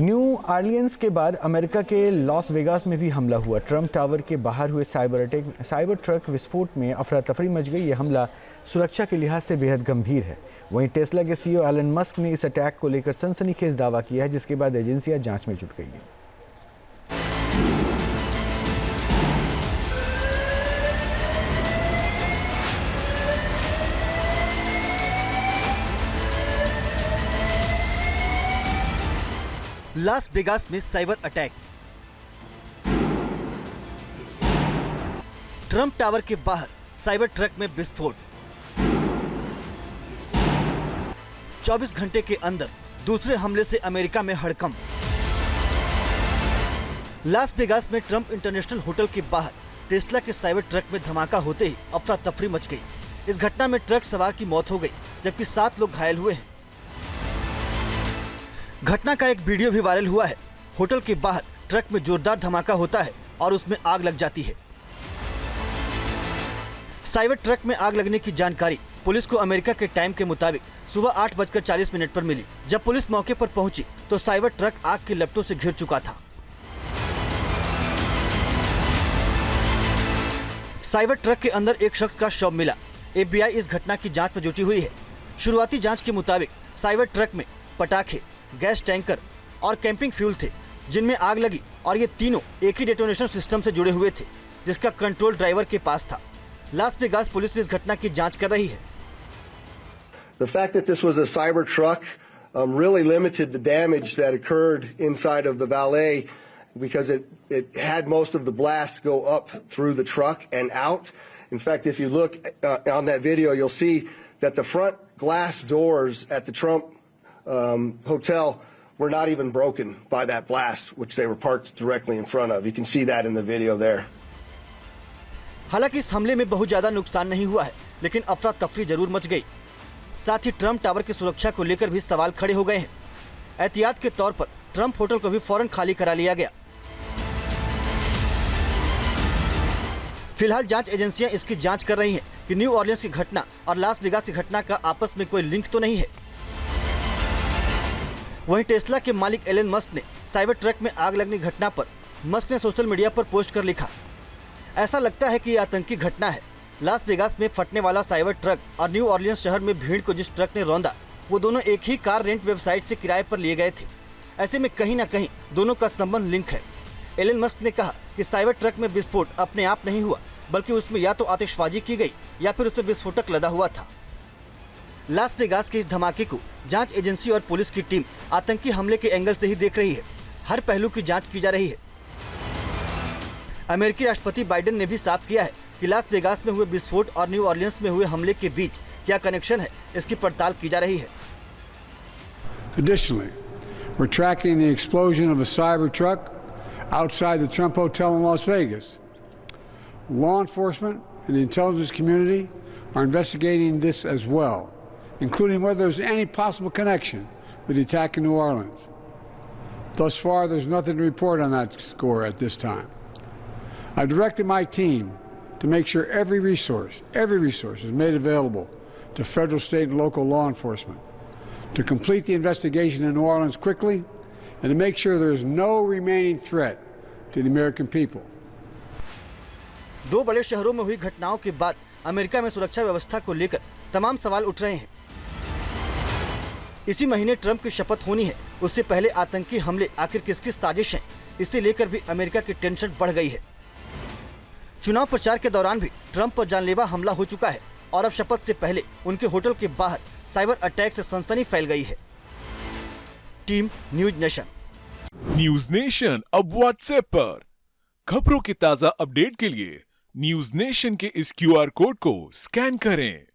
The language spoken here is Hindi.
न्यू ऑरलियंस के बाद अमेरिका के लॉस वेगास में भी हमला हुआ। ट्रंप टावर के बाहर हुए साइबर ट्रक विस्फोट में अफरा तफरी मच गई। ये हमला सुरक्षा के लिहाज से बेहद गंभीर है। वहीं टेस्ला के सीईओ एलन मस्क ने इस अटैक को लेकर सनसनीखेज दावा किया है, जिसके बाद एजेंसियां जांच में जुट गई हैं। लास वेगास में साइबर अटैक। ट्रंप टावर के बाहर साइबर ट्रक में विस्फोट। 24 घंटे के अंदर दूसरे हमले से अमेरिका में हड़कंप। लास वेगास में ट्रंप इंटरनेशनल होटल के बाहर टेस्ला के साइबर ट्रक में धमाका होते ही अफरा तफरी मच गई। इस घटना में ट्रक सवार की मौत हो गई, जबकि 7 लोग घायल हुए हैं। घटना का एक वीडियो भी वायरल हुआ है। होटल के बाहर ट्रक में जोरदार धमाका होता है और उसमें आग लग जाती है। साइबर ट्रक में आग लगने की जानकारी पुलिस को अमेरिका के टाइम के मुताबिक सुबह 8:40 पर मिली। जब पुलिस मौके पर पहुंची तो साइबर ट्रक आग की लपटों से घिर चुका था। साइबर ट्रक के अंदर एक शख्स का शव मिला। FBI इस घटना की जांच में जुटी हुई है। शुरुआती जांच के मुताबिक साइबर ट्रक में पटाखे, गैस टैंकर और कैंपिंग फ्यूल थे, जिनमें आग लगी और ये तीनों एक ही डेटोनेशन सिस्टम से जुड़े हुए थे, जिसका कंट्रोल ड्राइवर के पास था। लास वेगास पुलिस भी इस घटना की जांच कर रही है। The fact that this was a cyber truck really limited the damage that occurred inside of the valet because it had most of the blast go up through the truck and out. In fact, if you look on that video, you'll see that the front glass doors at the Trump hotel were not even broken by that blast, which they were parked directly in front of. You can see that in the video there. हालांकि इस हमले में बहुत ज्यादा नुकसान नहीं हुआ है, लेकिन अफरा तफरी जरूर मच गई। साथ ही ट्रंप टावर की सुरक्षा को लेकर भी सवाल खड़े हो गए हैं। एहतियात के तौर पर ट्रंप होटल को भी फौरन खाली करा लिया गया। फिलहाल जांच एजेंसियां इसकी जांच कर रही हैं कि न्यू ऑरलियंस की घटना और लास वेगास की घटना का आपस में कोई लिंक तो नहीं है। वहीं टेस्ला के मालिक एलन मस्क ने साइबर ट्रक में आग लगने की घटना पर मस्क ने सोशल मीडिया पर पोस्ट कर लिखा, ऐसा लगता है कि यह आतंकी घटना है। लास वेगास में फटने वाला साइबर ट्रक और न्यू ऑरलियंस शहर में भीड़ को जिस ट्रक ने रौंदा, वो दोनों एक ही कार रेंट वेबसाइट से किराए पर लिए गए थे। ऐसे में कहीं न कहीं दोनों का संबंध लिंक है। एलन मस्क ने कहा कि साइबर ट्रक में विस्फोट अपने आप नहीं हुआ, बल्कि उसमें या तो आतिशबाजी की गई या फिर उसमें विस्फोटक लदा हुआ था। लास वेगास के इस धमाके को जांच एजेंसी और पुलिस की टीम आतंकी हमले के एंगल से ही देख रही है। हर पहलू की जांच की जा रही है। अमेरिकी राष्ट्रपति बाइडेन ने भी साफ किया है कि लास वेगास में हुए विस्फोट और न्यू ऑरलियंस में हुए हमले के बीच क्या कनेक्शन है, इसकी पड़ताल की जा रही है। Additionally, we're tracking the explosion of a cyber truck outside the Trump Hotel in Las Vegas. Law enforcement and the intelligence community are investigating this as well, including whether there's any possible connection with the attack in New Orleans. Thus far, there's nothing to report on that score at this time. I directed my team to make sure every resource is made available to federal, state, and local law enforcement to complete the investigation in New Orleans quickly and to make sure there's no remaining threat to the American people. दो बड़े शहरों में हुई घटनाओं के बाद अमेरिका में सुरक्षा व्यवस्था को लेकर तमाम सवाल उठ रहे हैं। इसी महीने ट्रंप की शपथ होनी है, उससे पहले आतंकी हमले आखिर किसकी साजिश है, इसे लेकर भी अमेरिका की टेंशन बढ़ गई है। चुनाव प्रचार के दौरान भी ट्रंप पर जानलेवा हमला हो चुका है और अब शपथ से पहले उनके होटल के बाहर साइबर अटैक से सनसनी फैल गई है। Team news nation. News nation अब व्हाट्सएप पर खबरों की ताजा अपडेट के लिए न्यूज नेशन के इस QR कोड को स्कैन करें।